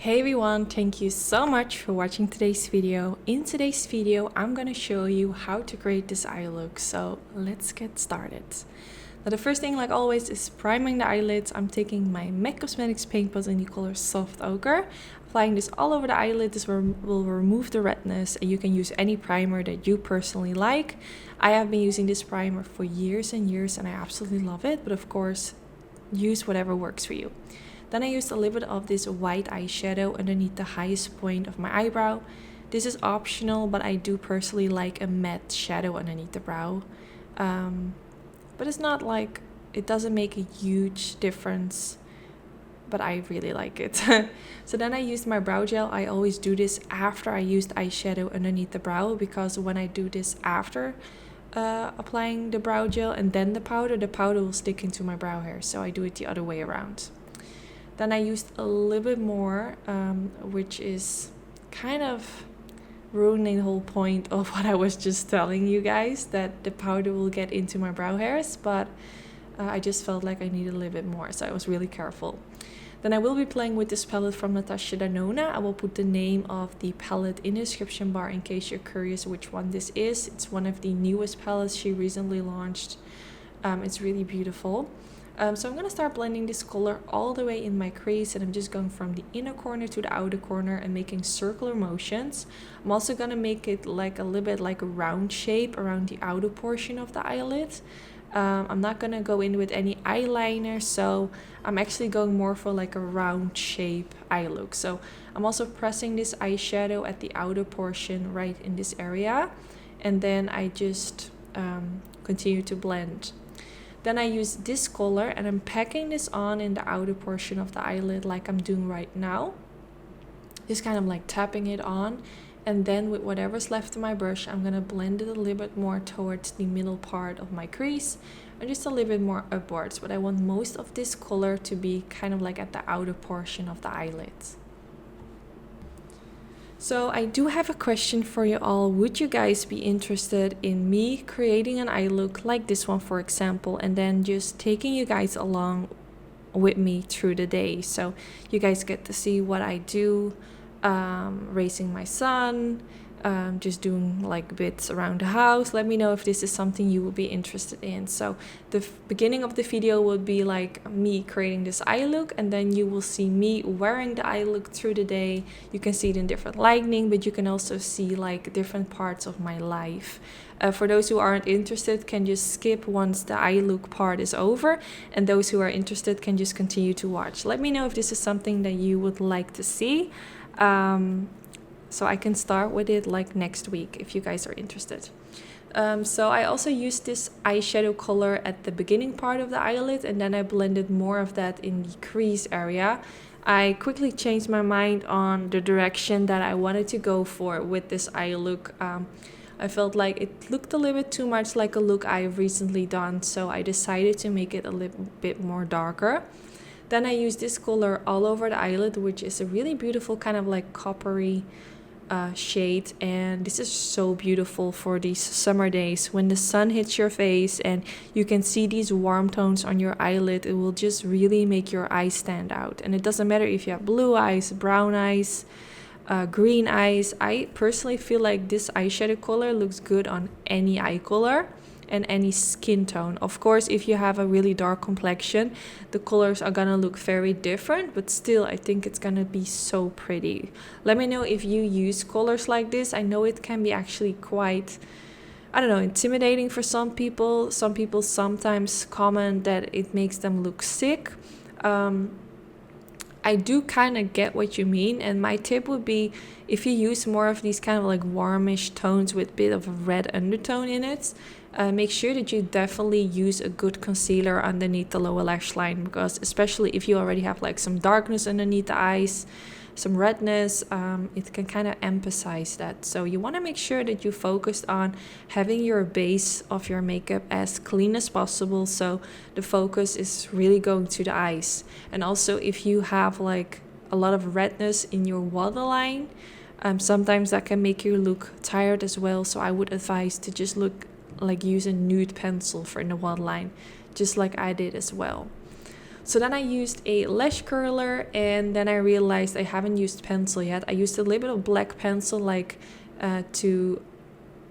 Hey everyone, thank you so much for watching today's video. In today's video, I'm gonna show you how to create this eye look. So let's get started. Now the first thing, like always, is priming the eyelids. I'm taking my MAC Cosmetics paint pot in the color Soft Ochre. Applying this all over the eyelid. This will remove the redness, and you can use any primer that you personally like. I have been using this primer for years and years and I absolutely love it, but of course, use whatever works for you. Then I used a little bit of this white eyeshadow underneath the highest point of my eyebrow. This is optional, but I do personally like a matte shadow underneath the brow. But it's not like, it doesn't make a huge difference, but I really like it. So then I used my brow gel. I always do this after I used eyeshadow underneath the brow, because when I do this after applying the brow gel and then the powder will stick into my brow hair. So I do it the other way around. Then I used a little bit more, which is kind of ruining the whole point of what I was just telling you guys, that the powder will get into my brow hairs, but I just felt like I needed a little bit more, so I was really careful. Then I will be playing with this palette from Natasha, Denona. I will put the name of the palette in the description bar in case you're curious which one this is. It's one of the newest palettes she recently launched. It's really beautiful. So I'm going to start blending this color all the way in my crease, and I'm just going from the inner corner to the outer corner and making circular motions. I'm also going to make it like a little bit like a round shape around the outer portion of the eyelid. I'm not going to go in with any eyeliner, so I'm actually going more for like a round shape eye look. So I'm also pressing this eyeshadow at the outer portion right in this area, and then I just continue to blend. Then I use this color and I'm packing this on in the outer portion of the eyelid like I'm doing right now. Just kind of like tapping it on, and then with whatever's left of my brush, I'm going to blend it a little bit more towards the middle part of my crease and just a little bit more upwards. But I want most of this color to be kind of like at the outer portion of the eyelids. So I do have a question for you all. Would you guys be interested in me creating an eye look like this one, for example, and then just taking you guys along with me through the day? So you guys get to see what I do, raising my son, just doing like bits around the house. Let me know if this is something you would be interested in. So the beginning of the video would be like me creating this eye look, and then you will see me wearing the eye look through the day. You can see it in different lighting, but you can also see like different parts of my life. For those who aren't interested, can just skip once the eye look part is over, and those who are interested can just continue to watch. Let me know if this is something that you would like to see. So I can start with it like next week if you guys are interested. So I also used this eyeshadow color at the beginning part of the eyelid, and then I blended more of that in the crease area. I quickly changed my mind on the direction that I wanted to go for with this eye look. I felt like it looked a little bit too much like a look I've recently done, so I decided to make it a little bit more darker. Then I used this color all over the eyelid, which is a really beautiful kind of like coppery shade, and this is so beautiful for these summer days when the sun hits your face and you can see these warm tones on your eyelid. It will just really make your eyes stand out, and it doesn't matter if you have blue eyes, brown eyes, green eyes. I personally feel like this eyeshadow color looks good on any eye color and any skin tone. Of course, if you have a really dark complexion, the colors are gonna look very different, but still I think it's gonna be so pretty. Let me know if you use colors like this. I know it can be actually quite, I don't know, intimidating for some people. Some people sometimes comment that it makes them look sick. I do kind of get what you mean, and my tip would be, if you use more of these kind of like warmish tones with a bit of a red undertone in it, make sure that you definitely use a good concealer underneath the lower lash line, because especially if you already have like some darkness underneath the eyes, some redness, it can kind of emphasize that. So you want to make sure that you focus on having your base of your makeup as clean as possible, so the focus is really going to the eyes. And also if you have like a lot of redness in your waterline, sometimes that can make you look tired as well. So I would advise to just use a nude pencil for in the waterline, just like I did as well. So then I used a lash curler, and then I realized I haven't used pencil yet. I used a little bit of black pencil to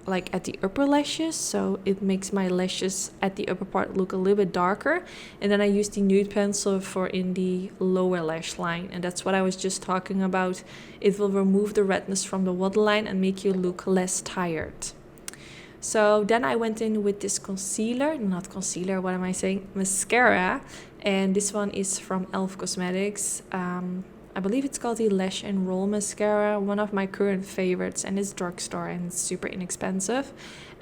at the upper lashes, so it makes my lashes at the upper part look a little bit darker. And then I used the nude pencil for in the lower lash line, and that's what I was just talking about. It will remove the redness from the waterline and make you look less tired. So then I went in with this what am I saying, mascara, and this one is from e.l.f. Cosmetics. I believe it's called the Lash and Roll Mascara, one of my current favorites, and it's drugstore and it's super inexpensive.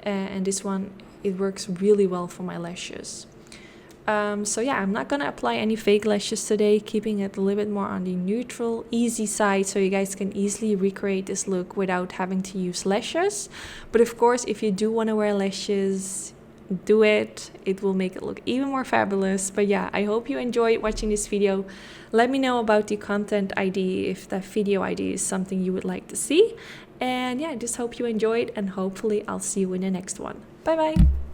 And this one, it works really well for my lashes. So yeah, I'm not gonna apply any fake lashes today, keeping it a little bit more on the neutral, easy side, so you guys can easily recreate this look without having to use lashes. But of course, if you do want to wear lashes, do it. It will make it look even more fabulous. But yeah, I hope you enjoyed watching this video. Let me know about the content ID, if that video ID is something you would like to see. And yeah, I just hope you enjoyed, and hopefully I'll see you in the next one. Bye bye.